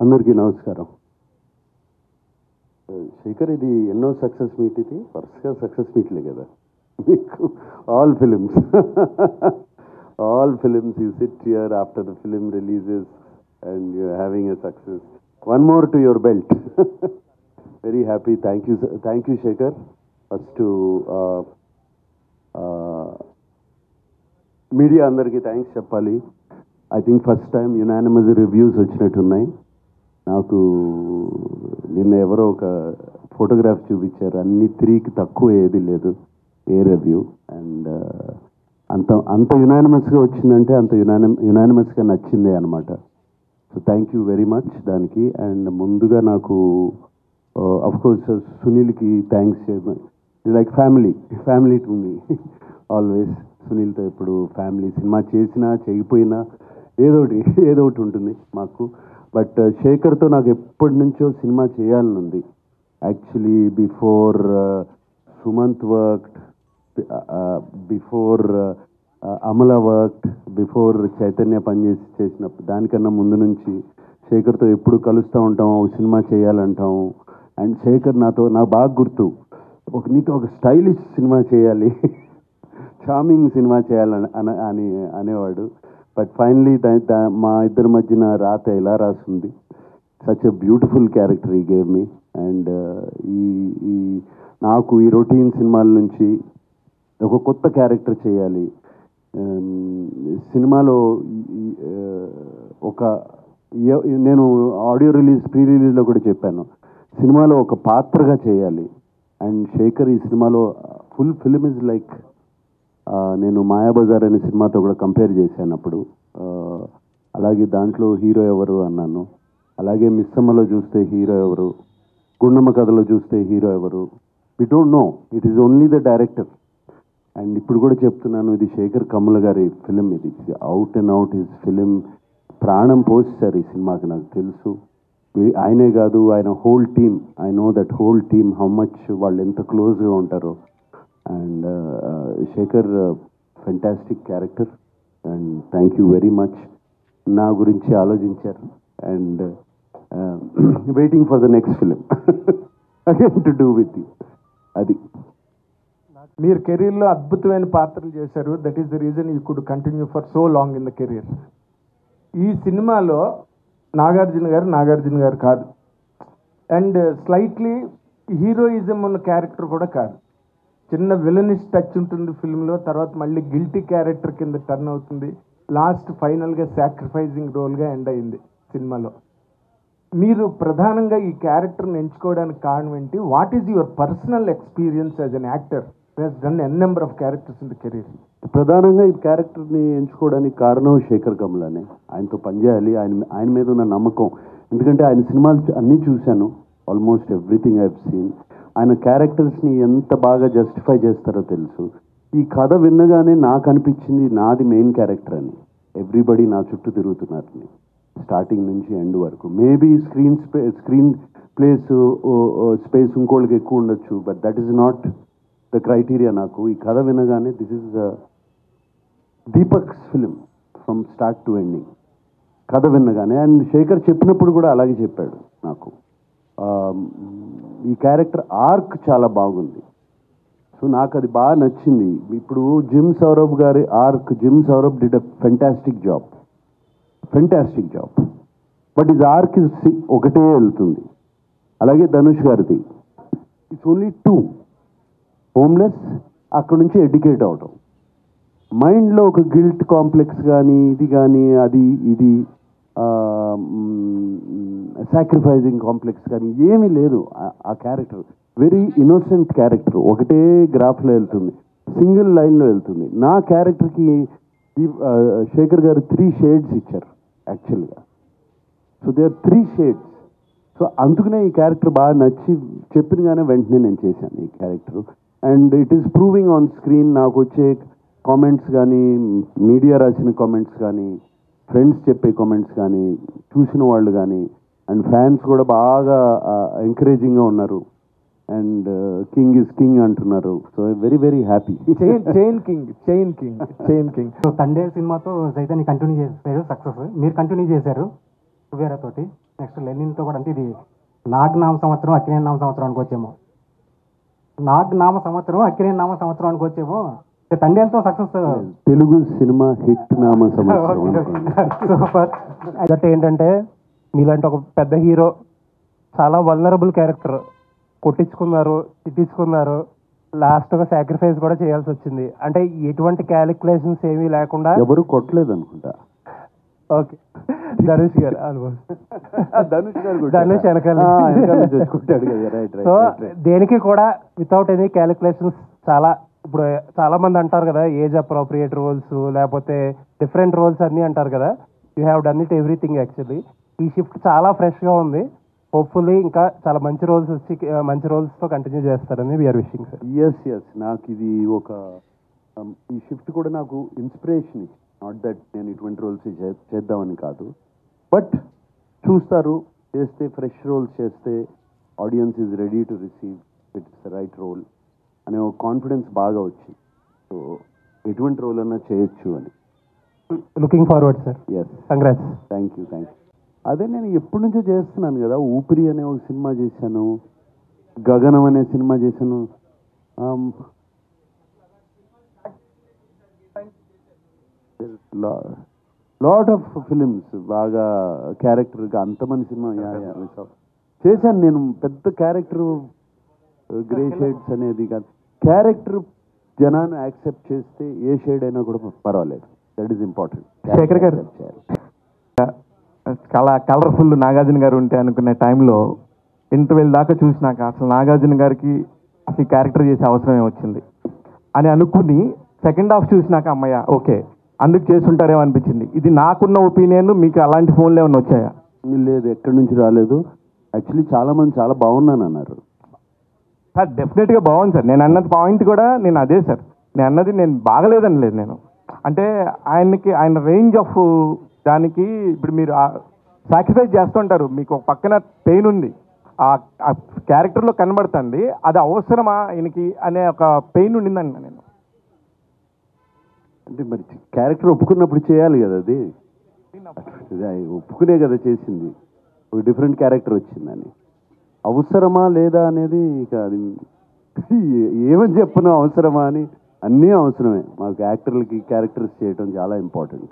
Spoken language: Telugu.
అందరికీ నమస్కారం. శేఖర్, ఇది ఎన్నో సక్సెస్ మీట్? ఇది వరుసగా సక్సెస్ మీట్లే కదా మీకు. All films you sit here after the film releases and you having a success. One more to your belt. Very happy. Thank you Shekhar. First media అందరికీ థ్యాంక్స్ చెప్పాలి. I think first time unanimous reviews వచ్చినట్టున్నాయి. నాకు నిన్న ఎవరో ఒక ఫోటోగ్రాఫ్ చూపించారు, అన్ని 3కి తక్కువ ఏది లేదు ఏ రివ్యూ. అండ్ అంత యునానిమస్గా వచ్చిందంటే అంత యునానిమస్గా నచ్చిందే అనమాట. So thank you very much దానికి. అండ్ ముందుగా నాకు అఫ్కోర్స్ సునీల్కి thanks. Like family to me always. సునీల్తో ఎప్పుడు ఫ్యామిలీ. సినిమా చేసినా చేయకపోయినా ఏదో ఒకటి ఉంటుంది మాకు. బట్ శేఖర్తో నాకు ఎప్పటి నుంచో సినిమా చేయాలని ఉంది. Actually before Sumanth worked, before Amala worked, before Chaitanya చేసినప్పుడు, దానికన్నా ముందు నుంచి శేఖర్తో ఎప్పుడు కలుస్తూ ఉంటాం, ఒక సినిమా చేయాలంటాం. అండ్ శేఖర్ నాకు బాగా గుర్తు, నీతో ఒక స్టైలిష్ సినిమా చేయాలి, చార్మింగ్ సినిమా చేయాలని అనేవాడు. బట్ ఫైనలీ మా ఇద్దరి మధ్యన రాత ఇలా రాసింది. సచ్ ఎ బ్యూటిఫుల్ క్యారెక్టర్ ఈ గేవ్ మీ. అండ్ ఈ నాకు ఈ రొటీన్ సినిమాల నుంచి ఒక కొత్త క్యారెక్టర్ చేయాలి సినిమాలో. నేను ఆడియో ప్రీ రిలీజ్లో కూడా చెప్పాను, సినిమాలో ఒక పాత్రగా చేయాలి. అండ్ శేఖర్ ఈ సినిమాలో ఫుల్ ఫిలిం ఇస్ లైక్, నేను మాయాబజార్ అనే సినిమాతో కూడా కంపేర్ చేశాను అప్పుడు. అలాగే దాంట్లో హీరో ఎవరు అన్నాను. అలాగే మిస్సమ్మలో చూస్తే హీరో ఎవరు, గుండమ్మ కథలో చూస్తే హీరో ఎవరు, we don't know. It is only the director. And ఇప్పుడు కూడా చెప్తున్నాను, ఇది శేఖర్ కమ్ముల గారి ఫిలిం. ఇది out and out his film. ప్రాణం పోస్తారు ఈ సినిమాకి, నాకు తెలుసు. ఆయనే కాదు, ఆయన whole team. I know that whole team how much వాళ్ళు ఎంత క్లోజ్గా ఉంటారో. And Shekhar fantastic character. And thank you very much. నా గురించి ఆలోచించారు. And waiting for the next film again to do with you. అది మీరు కెరీర్లో అద్భుతమైన పాత్రలు చేశారు. That is the reason you could continue for so long in the career. ఈ సినిమాలో నాగార్జున గారు కాదు. అండ్ స్లైట్లీ హీరోయిజం ఉన్న క్యారెక్టర్ కూడా కాదు. చిన్న విలనిష్ టచ్ ఉంటుంది ఫిల్మ్లో, తర్వాత మళ్ళీ గిల్టీ క్యారెక్టర్ కింద టర్న్ అవుతుంది. లాస్ట్ ఫైనల్గా సాక్రిఫైజింగ్ రోల్గా ఎండ్ అయింది సినిమాలో. మీరు ప్రధానంగా ఈ క్యారెక్టర్ని ఎంచుకోవడానికి కారణం ఏంటి? What is your personal experience as an actor who has done N number of characters in the career? ప్రధానంగా ఈ క్యారెక్టర్ని ఎంచుకోవడానికి కారణం శేఖర్ కమ్ములనే. ఆయనతో పనిచేయాలి, ఆయన మీద ఉన్న నమ్మకం. ఎందుకంటే ఆయన సినిమాలు అన్నీ చూశాను, almost everything I have seen. ఆయన క్యారెక్టర్స్ని ఎంత బాగా జస్టిఫై చేస్తారో తెలుసు. ఈ కథ విన్నగానే నాకు అనిపించింది నాది మెయిన్ క్యారెక్టర్ అని. ఎవ్రీబడి నా చుట్టూ తిరుగుతున్నారని, స్టార్టింగ్ నుంచి ఎండ్ వరకు. మేబీ స్క్రీన్ స్పేస్ ఇంకోళ్ళకి ఎక్కువ ఉండొచ్చు, but that is not the criteria. నాకు ఈ కథ వినగానే this is Deepak's film from start to ending, కథ విన్నగానే. అండ్ శేఖర్ చెప్పినప్పుడు కూడా అలాగే చెప్పాడు నాకు. ఈ క్యారెక్టర్ ఆర్క్ చాలా బాగుంది. సో నాకు అది బాగా నచ్చింది. ఇప్పుడు జిమ్ సౌరభ్ గారి arc, gym Saurabh did a fantastic job. But ఇది ఆర్క్ ఒకటే వెళ్తుంది. అలాగే ధనుష్ గారిది ఇట్స్ ఓన్లీ 2. హోమ్లెస్, అక్కడ నుంచి ఎడ్యుకేట్ అవడం, మైండ్లో ఒక గిల్ట్ కాంప్లెక్స్ కానీ ఇది సాక్రిఫైజింగ్ కాంప్లెక్స్ కానీ ఏమీ లేదు. ఆ క్యారెక్టర్ వెరీ ఇన్నోసెంట్ క్యారెక్టర్, ఒకటే గ్రాఫ్లో వెళ్తుంది, సింగిల్ లైన్లో వెళ్తుంది. నా క్యారెక్టర్కి శేఖర్ గారు 3 షేడ్స్ ఇచ్చారు యాక్చువల్గా. So they are 3 shades. So అందుకనే ఈ క్యారెక్టర్ బాగా నచ్చి చెప్పినగానే వెంటనే నేను చేశాను ఈ character. And it is proving on screen. నాకు వచ్చే కామెంట్స్ కానీ, మీడియా రాసిన కామెంట్స్ కానీ, ఫ్రెండ్స్ చెప్పే కామెంట్స్ కానీ, చూసిన వాళ్ళు కానీ, అండ్ ఫ్యాన్స్ కూడా బాగా ఎంకరేజింగ్గా ఉన్నారు. అండ్ కింగ్ ఇస్ కింగ్ అంటున్నారు. So very very happy. చైన్ కింగ్. సో తండే సినిమాతో చైతన్య కంటిన్యూ చేశారు, సక్సెస్ మీరు కంటిన్యూ చేశారు. వేరే తోటి నెక్స్ట్ లెనిన్తో కూడా, అంటే ఇది నాగ్ నామ సంవత్సరం అక్కినేని నామ సంవత్సరం అనుకోవచ్చేమో. నాగ్ నామ సంవత్సరం అక్కినేని నామ సంవత్సరం అనుకోవచ్చేమో. తండ్రితో సక్సెస్ తెలుగు సినిమా హిట్ నామ సంవత్సరం. సూపర్. దట్ ఏంటంటే మీలాంటి ఒక పెద్ద హీరో చాలా వల్నరబుల్ క్యారెక్టర్ కొట్టించుకున్నారు, తిట్టించుకున్నారు, లాస్ట్గా సాక్రిఫైస్ కూడా చేయాల్సి వచ్చింది. అంటే ఎటువంటి క్యాలిక్యులేషన్స్ ఏమీ లేకుండా. ఎవరు కొట్టలేదు అనుకుంటా. ఓకే, ధనుష్ గారు ఆల్మోస్ట్ ధనుష్ వెనకాల సో దేనికి కూడా వితౌట్ ఎనీ క్యాలిక్యులేషన్స్ చాలా. ఇప్పుడు చాలా మంది అంటారు కదా ఏజ్ అప్రోప్రియేట్ రోల్స్ లేకపోతే డిఫరెంట్ రోల్స్ అన్నీ అంటారు కదా. You have done it everything actually. ఈ షిఫ్ట్ చాలా ఫ్రెష్గా ఉంది. హోప్ఫుల్లీ ఇంకా చాలా మంచి రోల్స్ వచ్చి మంచి రోల్స్తో కంటిన్యూ చేస్తారని వీఆర్ విషింగ్ సార్. ఎస్ నాకు ఇది ఒక ఈ షిఫ్ట్ కూడా నాకు ఇన్స్పిరేషన్ ఇచ్చింది. నాట్ దట్ నేను ఇటువంటి రోల్స్ చేద్దామని కాదు, బట్ చూస్తారు చేస్తే ఫ్రెష్ రోల్స్ చేస్తే audience is ready to receive it's the right role అనే ఒక కాన్ఫిడెన్స్ బాగా వచ్చింది. సో ఎటువంటి రోల్ అన్నా చేయొచ్చు అని. Looking forward sir. Yes, congrats. Thank you. అదే నేను ఎప్పటి నుంచో చేస్తున్నాను కదా. ఊపిరి అనే ఒక సినిమా చేశాను, గగనం అనే సినిమా చేశాను. లాట్ ఆఫ్ ఫిలిమ్స్ బాగా క్యారెక్టర్గా అంతమంది సినిమా చేశాను నేను. పెద్ద క్యారెక్టర్ గ్రే షేడ్స్ అనేది కాదు, క్యారెక్టర్ జనాన్ని యాక్సెప్ట్ చేస్తే ఏ షేడ్ అయినా కూడా పర్వాలేదు. That is important. శేఖర్ గారు చాలా కలర్ఫుల్ నాగార్జున గారు ఉంటే అనుకునే టైంలో ఇంటర్వెల్ దాకా చూసినాక అసలు నాగార్జున గారికి అసలు క్యారెక్టర్ చేసే అవసరమే వచ్చింది అని అనుకుని సెకండ్ హాఫ్ చూసినాక అమ్మయ్య ఓకే అందుకు చేస్తుంటారేమో అనిపించింది. ఇది నాకున్న ఒపీనియన్. మీకు అలాంటి ఫోన్లు ఏమైనా వచ్చాయా? లేదు, ఎక్కడి నుంచి రాలేదు. యాక్చువల్లీ చాలా మంది చాలా బాగున్నాను అన్నారు సార్. డెఫినెట్గా బాగుంది సార్. నేను అన్నది పాయింట్ కూడా నేను అదే సార్. నేను అన్నది నేను బాగలేదని లేదు. నేను అంటే ఆయన రేంజ్ ఆఫ్ దానికి ఇప్పుడు మీరు సాక్రిఫైస్ చేస్తుంటారు. మీకు ఒక పక్కన పెయిన్ ఉంది, ఆ క్యారెక్టర్లో కనబడుతుంది. అది అవసరమా ఆయనకి అనే ఒక పెయిన్ ఉండిందండి. నేను అంటే మరి క్యారెక్టర్ ఒప్పుకున్నప్పుడు చేయాలి కదా. అది ఒప్పుకునే కదా చేసింది. ఒక డిఫరెంట్ క్యారెక్టర్ వచ్చిందని అవసరమా లేదా అనేది ఇక అది ఏమని చెప్పను. అవసరమా అని అన్నీ అవసరమే. మాకు యాక్టర్లకి క్యారెక్టర్స్ చేయడం చాలా ఇంపార్టెంట్.